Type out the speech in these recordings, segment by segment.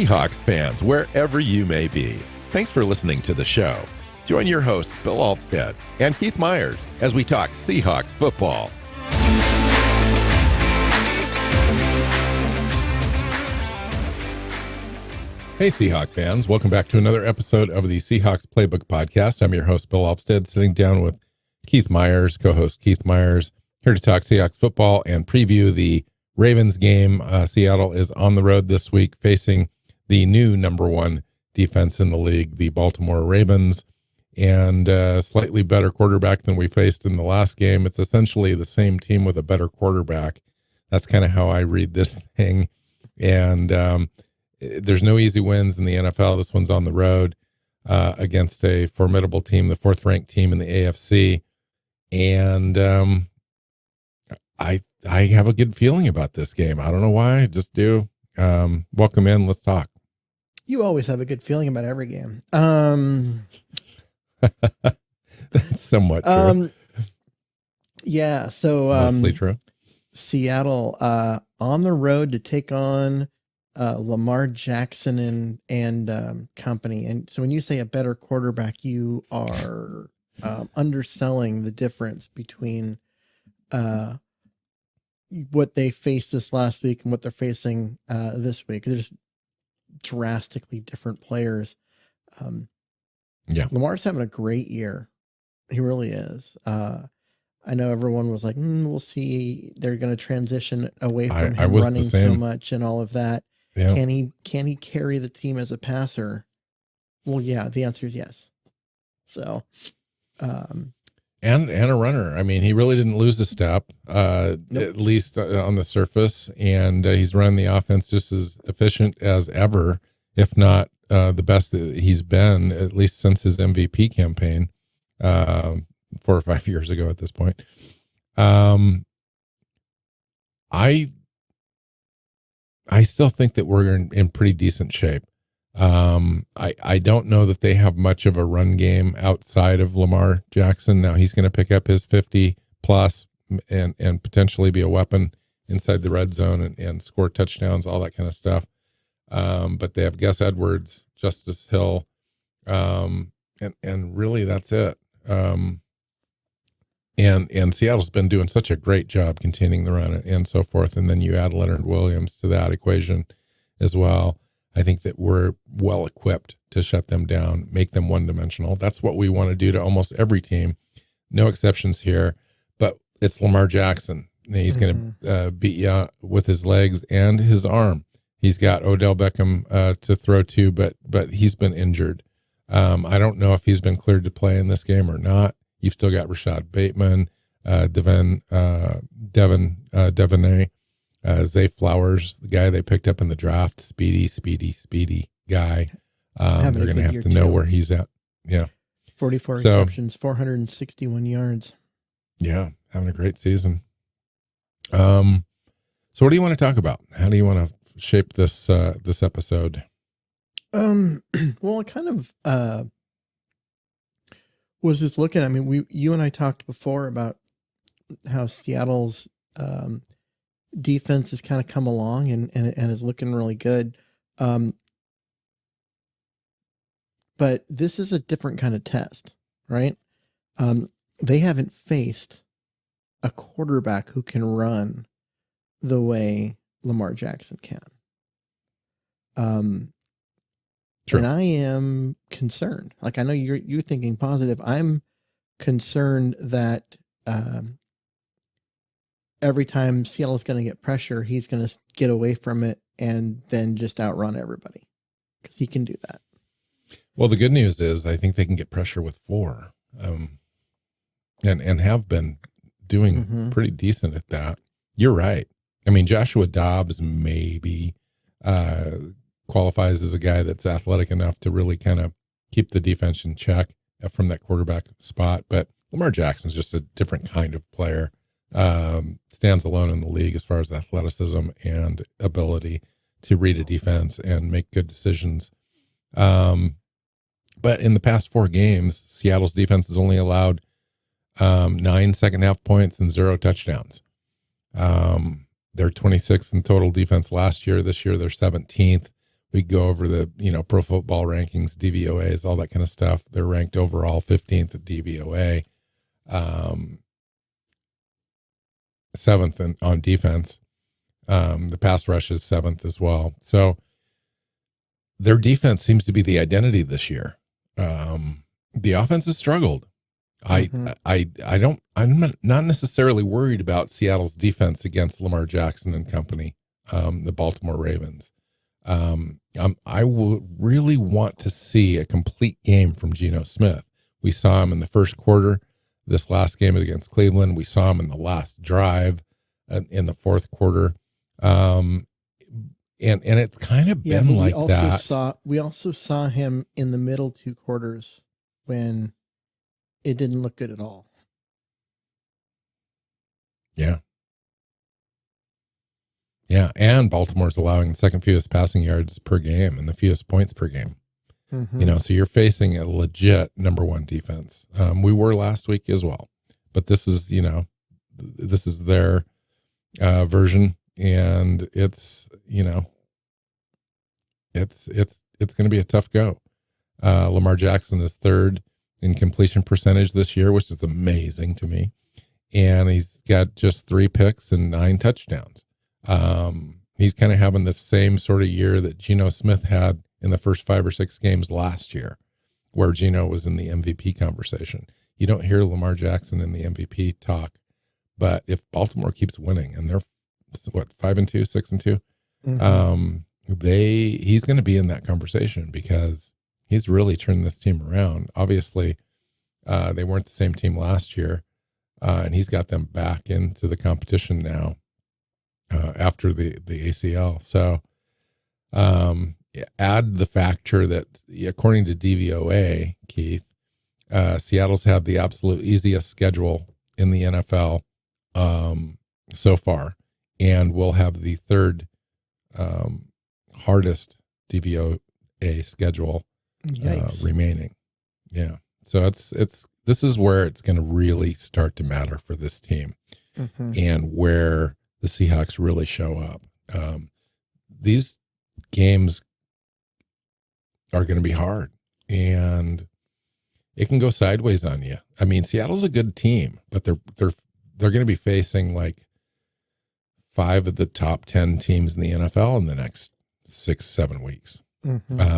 Seahawks fans, wherever you may be, thanks for listening to the show. Join your hosts, Bill Alvstad and Keith Myers, as we talk Seahawks football. Hey, Seahawks fans. Welcome back to another episode of the Seahawks Playbook podcast. I'm your host, Bill Alvstad, sitting down with Keith Myers, co-host Keith Myers, here to talk Seahawks football and preview the Ravens game. Seattle is on the road this week facing the new number one defense in the league, the Baltimore Ravens, and a slightly better quarterback than we faced in the last game. It's essentially the same team with a better quarterback. That's kind of how I read this thing. And there's no easy wins in the NFL. This one's on the road against a formidable team, the fourth-ranked team in the AFC. And I have a good feeling about this game. I don't know why. I just do. Welcome in. Let's talk. You always have a good feeling about every game. That's somewhat true. Yeah. So mostly true. Seattle on the road to take on Lamar Jackson and company. And so when you say a better quarterback, you are underselling the difference between what they faced this last week and what they're facing this week. They're just drastically different players. Yeah. Lamar's having a great year. He really is. I know everyone was like, we'll see. They're going to transition away from him running so much and all of that. Yeah. Can he carry the team as a passer? Well, yeah, the answer is yes. So, and a runner. I mean, he really didn't lose a step, nope. At least on the surface, and he's running the offense just as efficient as ever, if not the best that he's been, at least since his MVP campaign 4 or 5 years ago at this point. I still think that we're in pretty decent shape. I don't know that they have much of a run game outside of Lamar Jackson. Now he's going to pick up his 50 plus and potentially be a weapon inside the red zone and score touchdowns, all that kind of stuff. But they have Gus Edwards, Justice Hill, and really that's it. And Seattle's been doing such a great job containing the run and so forth. And then you add Leonard Williams to that equation as well. I think that we're well equipped to shut them down, make them one-dimensional. That's what we want to do to almost every team. No exceptions here, but it's Lamar Jackson. He's going to beat you with his legs and his arm. He's got Odell Beckham to throw to, but he's been injured. I don't know if he's been cleared to play in this game or not. You've still got Rashad Bateman, Devaney, Zay Flowers, the guy they picked up in the draft, speedy guy. They're going to have to know where he's at. Yeah. 44 receptions, 461 yards. Yeah. Having a great season. So what do you want to talk about? How do you want to shape this episode? Well, I kind of was just looking. I mean, you and I talked before about how Seattle's defense has kind of come along and is looking really good. But this is a different kind of test, right? They haven't faced a quarterback who can run the way Lamar Jackson can. True. And I am concerned. Like, I know you're thinking positive. I'm concerned that every time Seattle's going to get pressure, he's going to get away from it and then just outrun everybody, because he can do that. Well, the good news is I think they can get pressure with 4, and have been doing pretty decent at that. You're right. I mean, Joshua Dobbs maybe qualifies as a guy that's athletic enough to really kind of keep the defense in check from that quarterback spot. But Lamar Jackson's just a different kind of player. Stands alone in the league as far as athleticism and ability to read a defense and make good decisions. But in the past 4 games, Seattle's defense has only allowed 9 second half points and 0 touchdowns. They're 26th in total defense last year. This year, they're 17th. We go over the, pro football rankings, DVOAs, all that kind of stuff. They're ranked overall 15th at DVOA, 7th on defense. The pass rush is 7th as well. So their defense seems to be the identity this year. The offense has struggled. I'm not necessarily worried about Seattle's defense against Lamar Jackson and company, the Baltimore Ravens. I would really want to see a complete game from Geno Smith. We saw him in the first quarter, this last game against Cleveland. We saw him in the last drive in the fourth quarter. And it's kind of been like that. We also saw him in the middle 2 quarters when it didn't look good at all. Yeah. Yeah, and Baltimore's allowing the second fewest passing yards per game and the fewest points per game. Mm-hmm. So you're facing a legit number 1 defense. We were last week as well, but this is, this is their version, and it's, it's going to be a tough go. Lamar Jackson is 3rd in completion percentage this year, which is amazing to me, and he's got just 3 picks and 9 touchdowns. He's kind of having the same sort of year that Geno Smith had in the first 5 or 6 games last year, where Geno was in the MVP conversation. You don't hear Lamar Jackson in the MVP talk, but if Baltimore keeps winning, and they're 5-2, 6-2, mm-hmm. He's going to be in that conversation because he's really turned this team around. Obviously, they weren't the same team last year, and he's got them back into the competition now. After the ACL. So add the factor that, according to DVOA, Keith, Seattle's had the absolute easiest schedule in the NFL so far, and will have the 3rd hardest DVOA schedule remaining. Yeah. So this is where it's going to really start to matter for this team, and where the Seahawks really show up. These games are going to be hard, and it can go sideways on you. I mean, Seattle's a good team, but they're going to be facing like 5 of the top 10 teams in the NFL in the next 6-7 weeks. And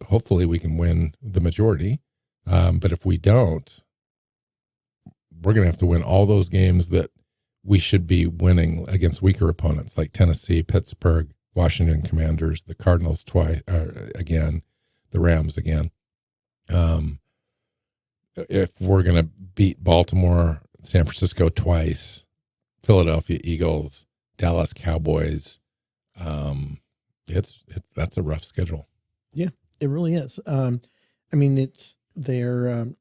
hopefully we can win the majority. But if we don't, we're going to have to win all those games that we should be winning against weaker opponents like Tennessee, Pittsburgh, Washington Commanders, the Cardinals twice again, the Rams again. If we're going to beat Baltimore, San Francisco twice, Philadelphia Eagles, Dallas Cowboys, that's a rough schedule. Yeah, it really is. I mean, they're in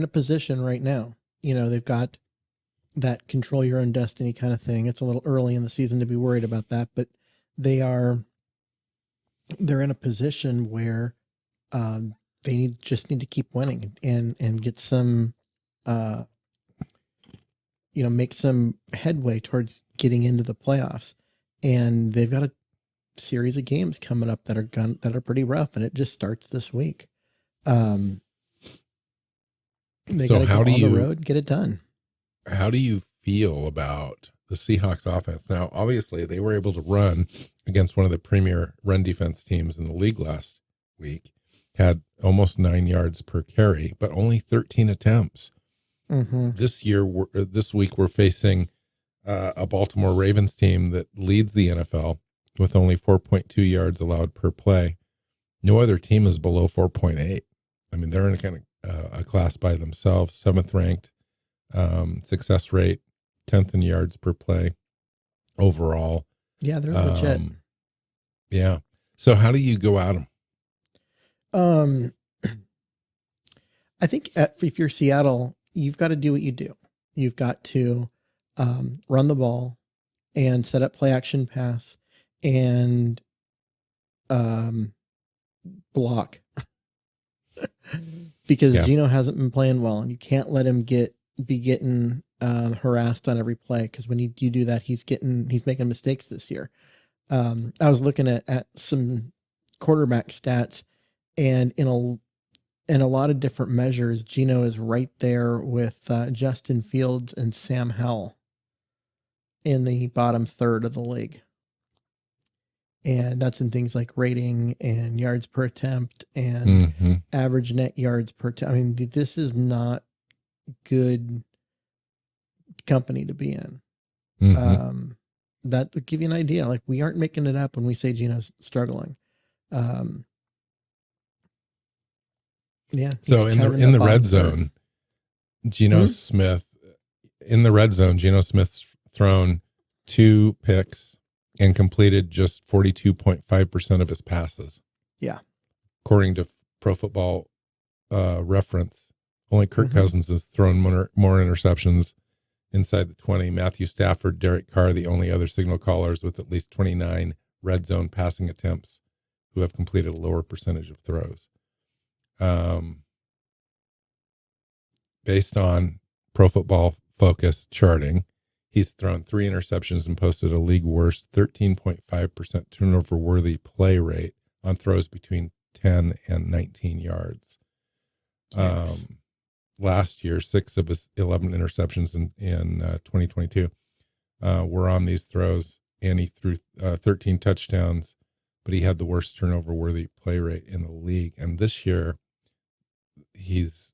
a position right now. They've got that control your own destiny kind of thing. It's a little early in the season to be worried about that, but they're in a position where they just need to keep winning and get some, make some headway towards getting into the playoffs. And they've got a series of games coming up that are pretty rough, and it just starts this week. They got to go on the road, get it done. How do you feel about the Seahawks offense? Now, obviously, they were able to run against one of the premier run defense teams in the league last week, had almost 9 yards per carry, but only 13 attempts. This week, we're facing a Baltimore Ravens team that leads the NFL with only 4.2 yards allowed per play. No other team is below 4.8. I mean, they're in a kind of a class by themselves, 7th ranked. Success rate, 10th in yards per play overall. Yeah, they're legit. Yeah. So how do you go at them? I think if you're Seattle, you've got to do what you do. You've got to run the ball and set up play action pass and block. Because Geno hasn't been playing well, and you can't let him be getting harassed on every play, because when you do that, he's making mistakes this year. I was looking at some quarterback stats, and in a lot of different measures, Geno is right there with Justin Fields and Sam Howell in the bottom third of the league. And that's in things like rating and yards per attempt and average net yards per attempt. I mean, this is not good company to be in. That would give you an idea. Like, we aren't making it up when we say Geno's struggling. Yeah. So in the red zone, Geno Smith, in the red zone, Geno Smith's thrown 2 picks and completed just 42.5% of his passes. Yeah. According to Pro Football Reference, only Kirk Cousins has thrown more interceptions inside the 20. Matthew Stafford, Derek Carr, the only other signal callers with at least 29 red zone passing attempts who have completed a lower percentage of throws. Based on Pro Football Focus charting, he's thrown 3 interceptions and posted a league worst 13.5% turnover worthy play rate on throws between 10 and 19 yards. Yes. Last year, 6 of his 11 interceptions in 2022 were on these throws, and he threw 13 touchdowns, but he had the worst turnover worthy play rate in the league. And this year, he's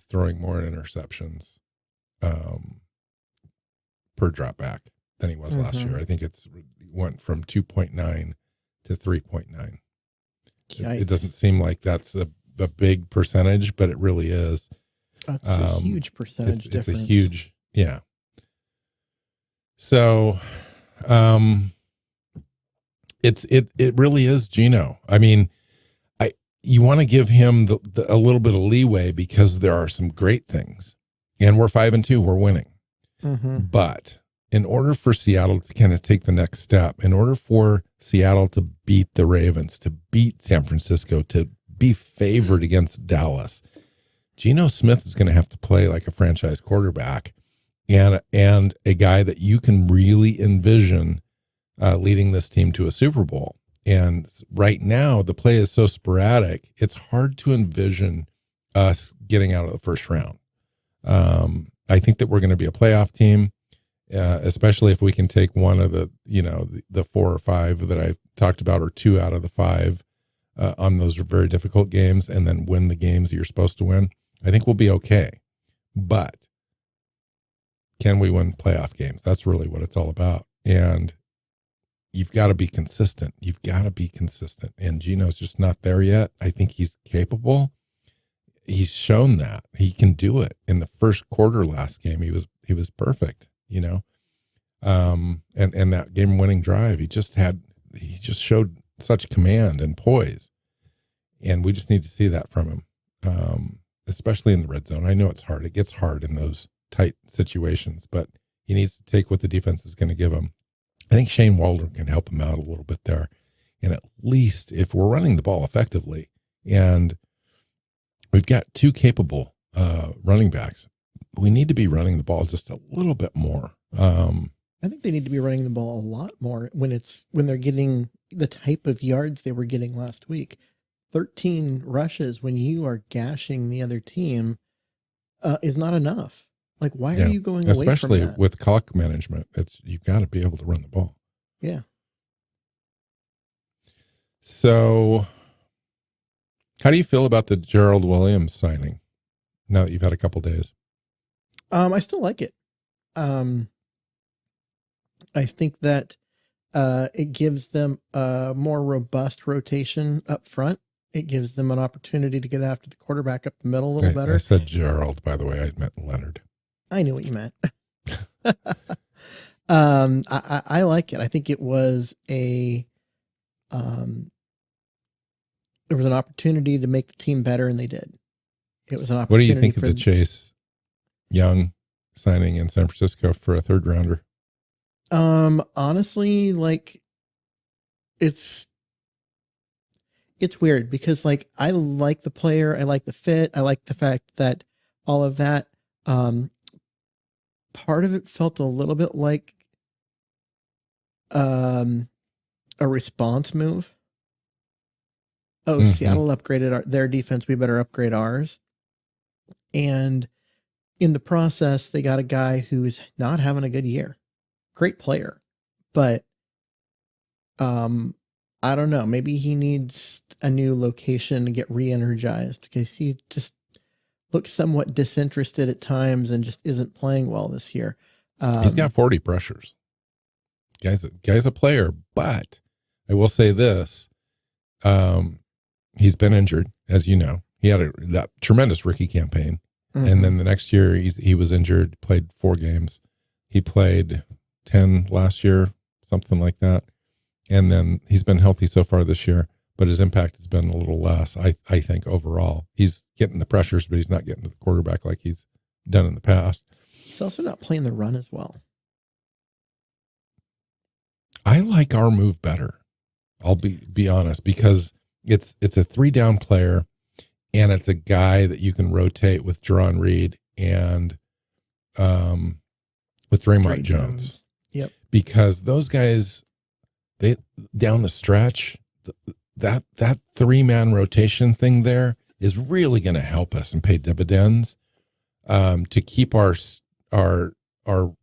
throwing more interceptions per drop back than he was last year. I think it went from 2.9 to 3.9. It doesn't seem like that's a big percentage, but it really is. That's a huge percentage difference. It's a huge, yeah. So, it really is Geno. I mean, you want to give him a little bit of leeway because there are some great things, and we're 5-2, we're winning. But in order for Seattle to kind of take the next step, in order for Seattle to beat the Ravens, to beat San Francisco, to be favored against Dallas, Geno Smith is going to have to play like a franchise quarterback and a guy that you can really envision leading this team to a Super Bowl. And right now, the play is so sporadic, it's hard to envision us getting out of the first round. I think that we're going to be a playoff team, especially if we can take one of the 4 or 5 that I talked about, or 2 out of the 5 on those very difficult games, and then win the games that you're supposed to win. I think we'll be okay. But can we win playoff games? That's really what it's all about. And you've got to be consistent. You've got to be consistent. And Geno's just not there yet. I think he's capable. He's shown that he can do it. In the first quarter last game, he was perfect, and that game-winning drive, he just showed such command and poise. And we just need to see that from him, especially in the red zone. I know it's hard. It gets hard in those tight situations, but he needs to take what the defense is going to give him. I think Shane Waldron can help him out a little bit there. And at least if we're running the ball effectively, and we've got 2 capable running backs, we need to be running the ball just a little bit more. I think they need to be running the ball a lot more when they're getting the type of yards they were getting last week. 13 rushes when you are gashing the other team is not enough. Like, why are you going away from that? Especially with clock management, you've got to be able to run the ball. Yeah. So, how do you feel about the Gerald Williams signing now that you've had a couple days? I still like it. I think that it gives them a more robust rotation up front. It gives them an opportunity to get after the quarterback up the middle a little better. I said Gerald, by the way. I meant Leonard. I knew what you meant. I like it. I think it was there was an opportunity to make the team better, and they did. It was an opportunity. What do you think of the Chase Young signing in San Francisco for a 3rd rounder? Honestly, like, it's weird because, like, I like the player, I like the fit, I like the fact that all of that. Part of it felt a little bit like a response move. Oh, Seattle upgraded their defense. We better upgrade ours. And in the process, they got a guy who's not having a good year. Great player, but I don't know. Maybe he needs a new location to get re-energized because he just looks somewhat disinterested at times and just isn't playing well this year. He's got 40 pressures. Guy's a player, but I will say this. He's been injured, as you know. He had that tremendous rookie campaign. And then the next year he was injured, played 4 games. He played 10 last year, something like that. And then he's been healthy so far this year, but his impact has been a little less, I think, overall. He's getting the pressures, but he's not getting to the quarterback like he's done in the past. He's also not playing the run as well. I like our move better. I'll be honest, because it's a 3-down player, and it's a guy that you can rotate with Jerron Reed and with Draymond Jones. Yep. Because those guys, they down the stretch, that 3-man rotation thing there is really going to help us and pay dividends to keep our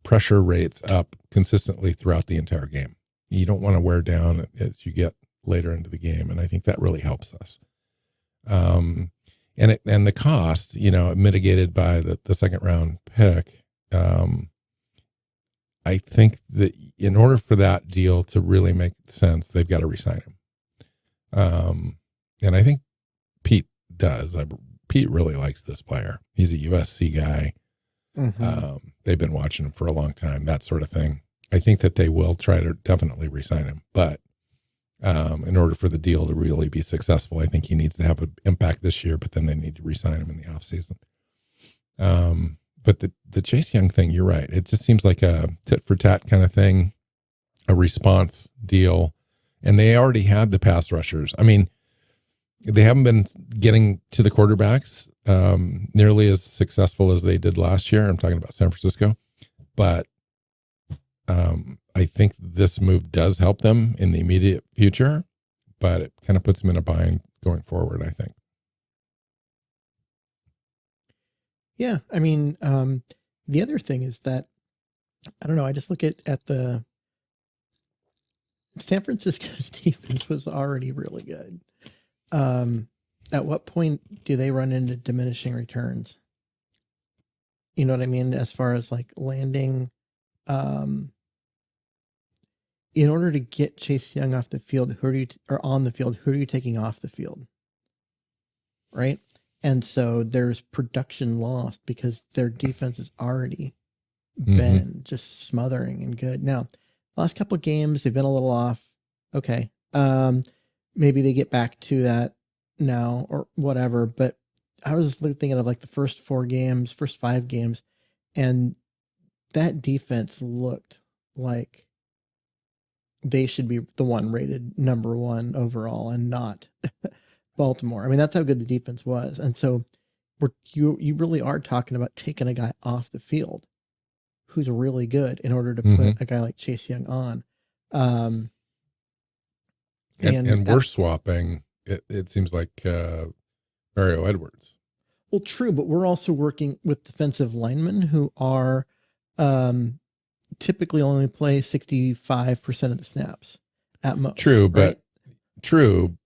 pressure rates up consistently throughout the entire game. You don't want to wear down as you get later into the game, and I think that really helps us. And the cost, mitigated by the second round pick. I think that in order for that deal to really make sense, they've got to re-sign him. And I think Pete does. Pete really likes this player. He's a USC guy. They've been watching him for a long time, that sort of thing. I think that they will try to definitely re-sign him, but in order for the deal to really be successful, I think he needs to have an impact this year, but then they need to re-sign him in the offseason. But the Chase Young thing, you're right. It just seems like a tit for tat kind of thing, a response deal. And they already had the pass rushers. I mean, they haven't been getting to the quarterbacks nearly as successful as they did last year. I'm talking about San Francisco. But I think this move does help them in the immediate future, but it kind of puts them in a bind going forward, I think. Yeah. I mean, the other thing is that, I don't know, I just look at the San Francisco's defense was already really good. At what point do they run into diminishing returns? You know what I mean? As far as like landing, in order to get Chase Young off the field, who are you taking off the field? Right. And so there's production lost because their defense has already been just smothering and good. Now, last couple of games, they've been a little off. Okay. Maybe they get back to that now or whatever. But I was thinking of like the first 5 games, and that defense looked like they should be the one rated number 1 overall and not Baltimore. I mean, that's how good the defense was. And so you really are talking about taking a guy off the field who's really good in order to put a guy like Chase Young on. And we're swapping, it seems like Mario Edwards. Well, true, but we're also working with defensive linemen who are typically only play 65% of the snaps at most. True, right?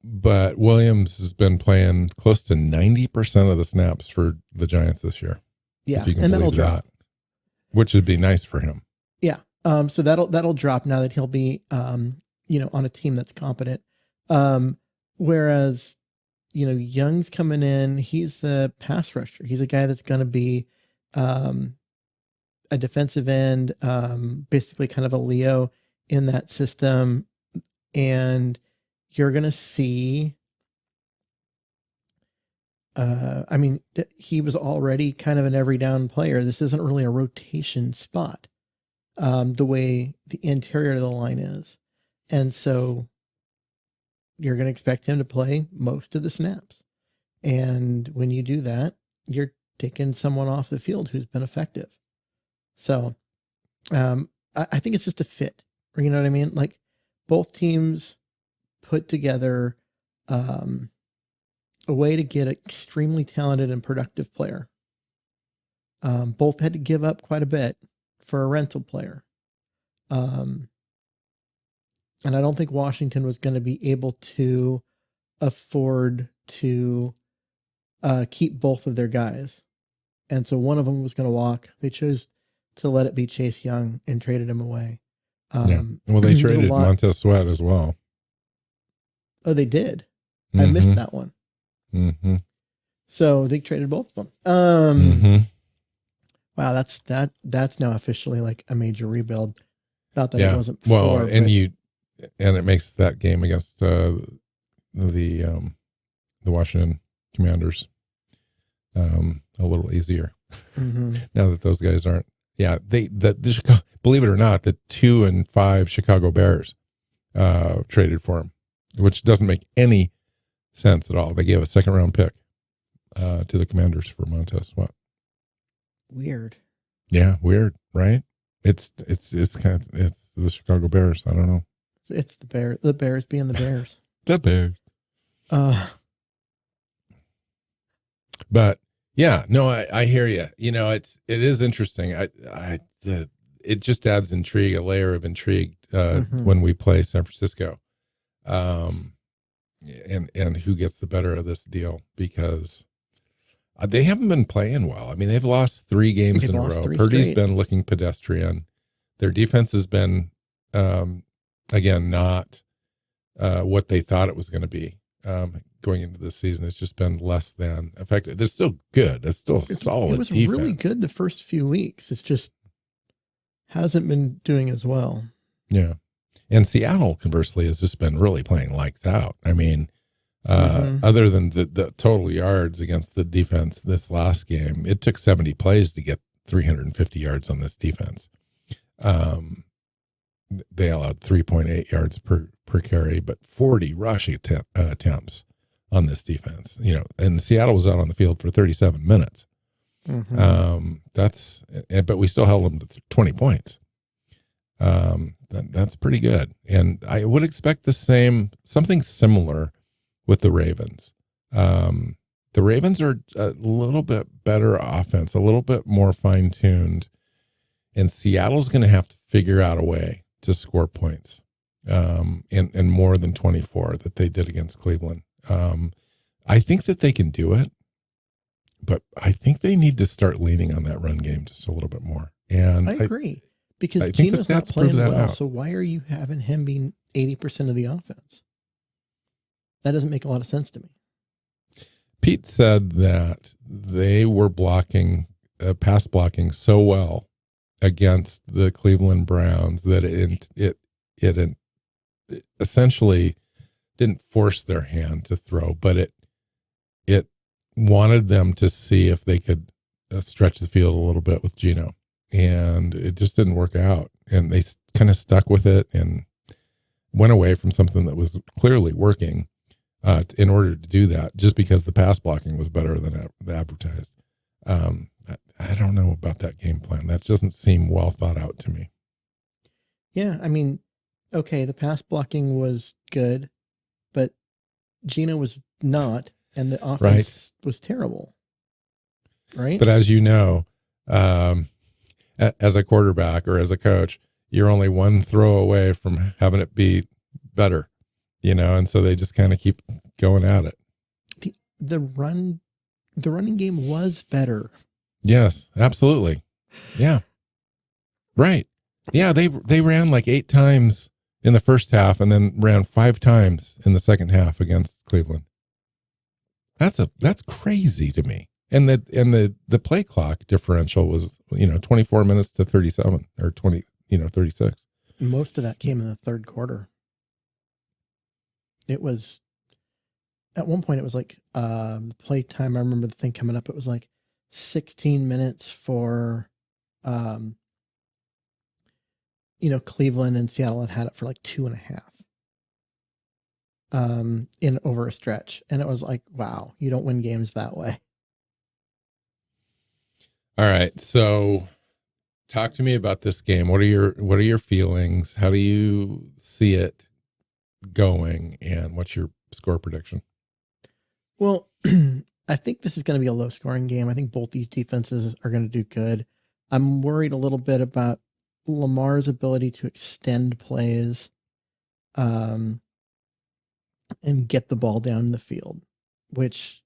but Williams has been playing close to 90% of the snaps for the Giants this year. Yeah, and that'll drop, which would be nice for him. Yeah, so that'll drop now that he'll be on a team that's competent. Whereas Young's coming in, he's the pass rusher. He's a guy that's going to be a defensive end, basically kind of a Leo in that system. And you're going to see, he was already kind of an every down player. This isn't really a rotation spot, the way the interior of the line is. And so you're going to expect him to play most of the snaps. And when you do that, you're taking someone off the field who's been effective. So I think it's just a fit. You know what I mean? Like both teams put together a way to get an extremely talented and productive player. Both had to give up quite a bit for a rental player. And I don't think Washington was going to be able to afford to keep both of their guys. And so one of them was going to walk. They chose to let it be Chase Young and traded him away. Well, they traded Montez Sweat as well. Oh, they did? I missed that one. So they traded both of them. Wow, that's now officially like a major rebuild. Not that it wasn't before. Well, and it makes that game against the Washington Commanders a little easier. Now that those guys aren't. Yeah, the Chicago, believe it or not, the 2 and 5 Chicago Bears traded for him, which doesn't make any sense at all. They gave a 2nd round pick to the Commanders for Montez Sweat. Weird. Yeah, weird, right? It's the Chicago Bears. I don't know. It's the Bears being the Bears. The Bears. But yeah, no, I hear you. You know, it is interesting. It just adds intrigue, a layer of intrigue when we play San Francisco, and who gets the better of this deal, because they haven't been playing well. I mean, they've lost 3 games in a row. Purdy's been looking pedestrian. Their defense has been, again, not what they thought it was going to be going into this season. It's just been less than effective. They're still good. It's still solid. It was defense. Really good the first few weeks. It's just hasn't been doing as well. Yeah. And Seattle, conversely, has just been really playing lights out. I mean, other than the total yards against the defense this last game, it took 70 plays to get 350 yards on this defense. They allowed 3.8 yards per carry, but 40 rush attempts on this defense. You know, and Seattle was out on the field for 37 minutes. But we still held them to 20 points. That's pretty good. And I would expect something similar with the Ravens. The Ravens are a little bit better offense, a little bit more fine-tuned, and Seattle's going to have to figure out a way to score points in more than 24 that they did against Cleveland. I think that they can do it, but I think they need to start leaning on that run game just a little bit more. And I agree, because Geno's not playing well, so why are you having him being 80% of the offense? That doesn't make a lot of sense to me. Pete said that they were pass blocking so well against the Cleveland Browns that it essentially didn't force their hand to throw, but it wanted them to see if they could stretch the field a little bit with Geno, and it just didn't work out. And they kind of stuck with it and went away from something that was clearly working in order to do that, just because the pass blocking was better than advertised. I don't know about that game plan. That doesn't seem well thought out to me. Yeah, I mean, okay, the pass blocking was good, but Geno was not, and the offense was terrible. Right? But as you know, as a quarterback or as a coach, you're only one throw away from having it be better, you know, and so they just kind of keep going at it. The running game was better. Yes, absolutely. Yeah. Right. Yeah, they ran like 8 times in the first half and then ran 5 times in the second half against Cleveland. That's crazy to me. And the play clock differential was, 24 minutes to 37 or 36. Most of that came in the third quarter. It was, at one point it was like play time. I remember the thing coming up. It was like 16 minutes for Cleveland, and Seattle had it for like 2.5 in over a stretch. And it was like, wow, you don't win games that way. All right. So talk to me about this game. What are your feelings? How do you see it? going, and what's your score prediction? Well, I think this is going to be a low scoring game. I think both these defenses are going to do good. I'm worried a little bit about Lamar's ability to extend plays and get the ball down the field, which,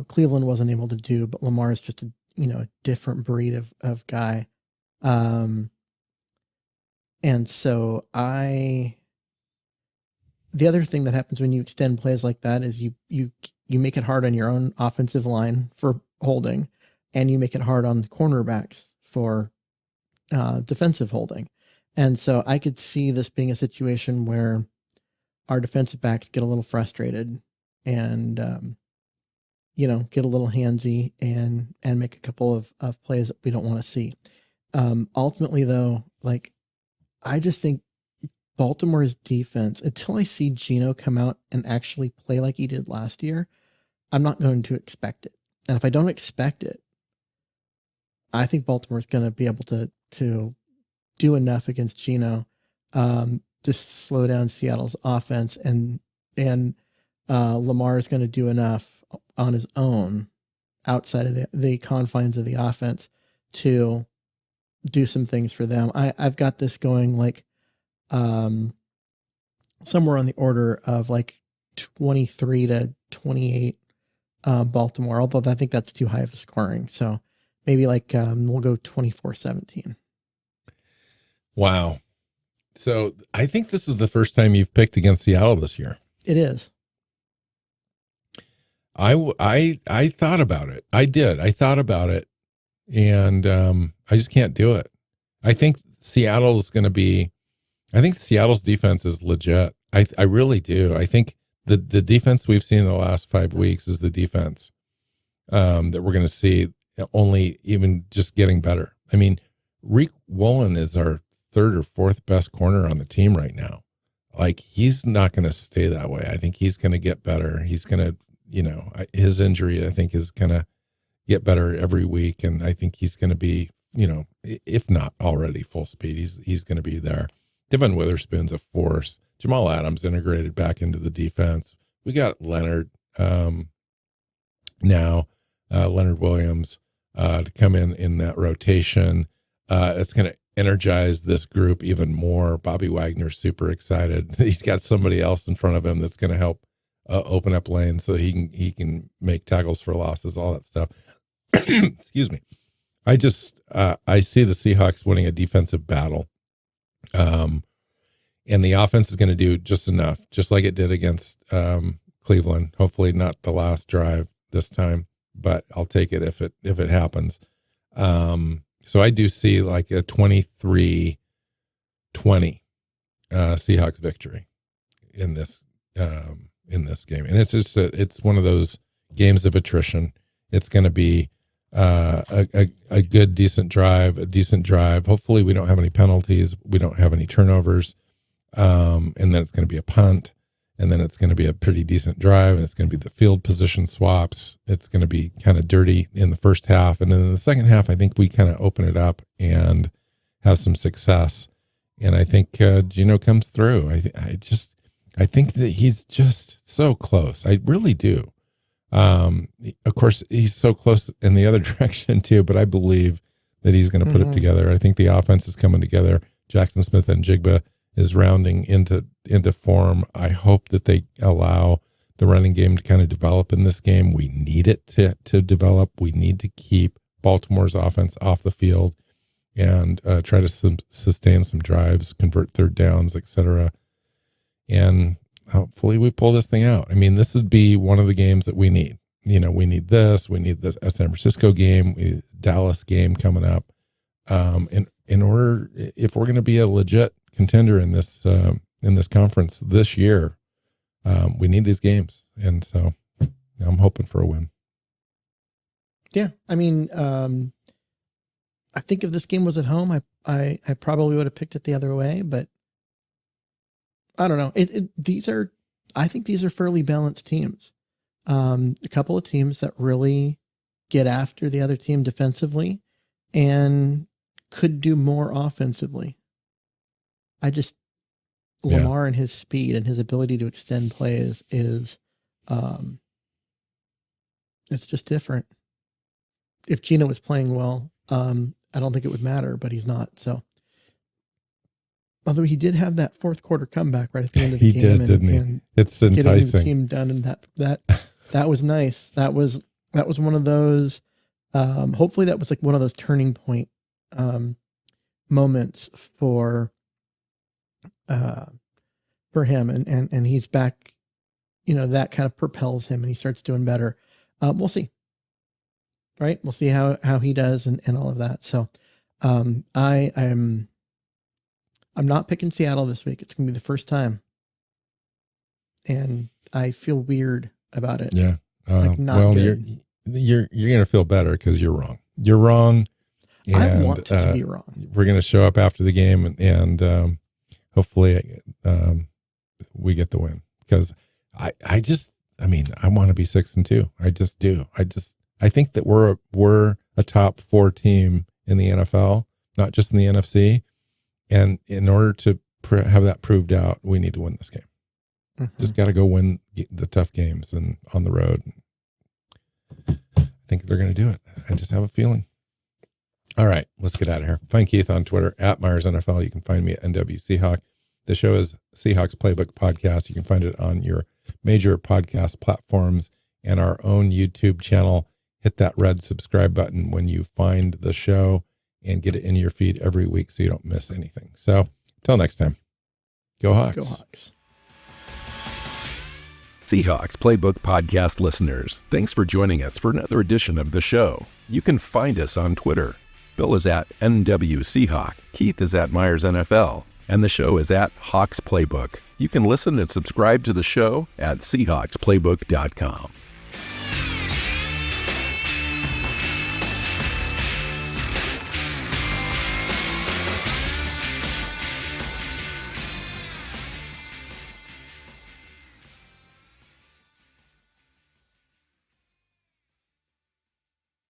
Cleveland wasn't able to do, but Lamar is just a different breed of guy. And so the other thing that happens when you extend plays like that is you make it hard on your own offensive line for holding, and you make it hard on the cornerbacks for defensive holding. And so I could see this being a situation where our defensive backs get a little frustrated and, get a little handsy and make a couple of plays that we don't want to see. Ultimately though, I just think Baltimore's defense, until I see Geno come out and actually play like he did last year, I'm not going to expect it. And if I don't expect it, I think Baltimore's going to be able to do enough against Geno to slow down Seattle's offense, and Lamar is going to do enough on his own outside of the confines of the offense to do some things for them. I've got this going somewhere on the order of 23-28 Baltimore, although I think that's too high of a scoring. So maybe we'll go 24-17. Wow. So I think this is the first time you've picked against Seattle this year. It is. I thought about it. I did. I thought about it, and I just can't do it. I think Seattle's defense is legit. I really do. I think the defense we've seen in the last 5 weeks is the defense that we're going to see, only even just getting better. I mean, Rick Woolen is our third or fourth best corner on the team right now. He's not going to stay that way. I think he's going to get better. He's going to, his injury, I think, is going to get better every week. And I think he's going to be, if not already full speed, he's going to be there. Devin Witherspoon's a force. Jamal Adams integrated back into the defense. We got Leonard now, Leonard Williams to come in that rotation. It's going to energize this group even more. Bobby Wagner's super excited. He's got somebody else in front of him that's going to help open up lanes so he can make tackles for losses, all that stuff. Excuse me. I see the Seahawks winning a defensive battle. And the offense is going to do just enough, just like it did against Cleveland. Hopefully not the last drive this time, but I'll take it if it happens. So I do see a 23-20 Seahawks victory in this game. And it's one of those games of attrition. It's going to be a good, decent drive. Hopefully we don't have any penalties. We don't have any turnovers. And then it's going to be a punt, and then it's going to be a pretty decent drive, and it's going to be the field position swaps. It's going to be kind of dirty in the first half. And then in the second half, I think we kind of open it up and have some success. And I think Geno comes through. I think that he's just so close. I really do. Of course, he's so close in the other direction too, but I believe that he's going to put it together. I think the offense is coming together. Jackson Smith and Jigba is rounding into form. I hope that they allow the running game to kind of develop in this game. We need it to develop. We need to keep Baltimore's offense off the field and try to sustain some drives, convert third downs, etc. And hopefully we pull this thing out. I mean, this would be one of the games that we need. We need this. We need the San Francisco game, Dallas game coming up. In order, if we're going to be a legit contender in this conference this year, we need these games, and so I'm hoping for a win. Yeah, I mean, I think if this game was at home, I probably would have picked it the other way, but I don't know. I think these are fairly balanced teams. A couple of teams that really get after the other team defensively and could do more offensively. Lamar and his speed and his ability to extend plays is, it's just different. If Geno was playing well, I don't think it would matter, but he's not. So, although he did have that fourth quarter comeback right at the end of the game, didn't he? It's enticing. Getting the team done, and that was nice. That was one of those. Hopefully, that was like one of those turning point moments for him, and he's back. That kind of propels him, and he starts doing better. We'll see. Right, we'll see how he does and all of that. So, I'm not picking Seattle this week. It's gonna be the first time, and I feel weird about it. Yeah. Well, good. you're gonna feel better because you're wrong. You're wrong. And, I want to be wrong. We're gonna show up after the game and hopefully we get the win because I want to be 6-2. I just do. I think that we're a top 4 team in the NFL, not just in the NFC. And in order to have that proved out, we need to win this game. Mm-hmm. Just got to go win the tough games and on the road. I think they're going to do it. I just have a feeling. All right, let's get out of here. Find Keith on Twitter at Myers NFL. You can find me at NW Seahawk. The show is Seahawks Playbook Podcast. You can find it on your major podcast platforms and our own YouTube channel. Hit that red subscribe button when you find the show and get it in your feed every week so you don't miss anything. So until next time, go Hawks. Go Hawks. Seahawks Playbook Podcast listeners, thanks for joining us for another edition of the show. You can find us on Twitter. Bill is at NW Seahawk, Keith is at Myers NFL, and the show is at Hawks Playbook. You can listen and subscribe to the show at SeahawksPlaybook.com.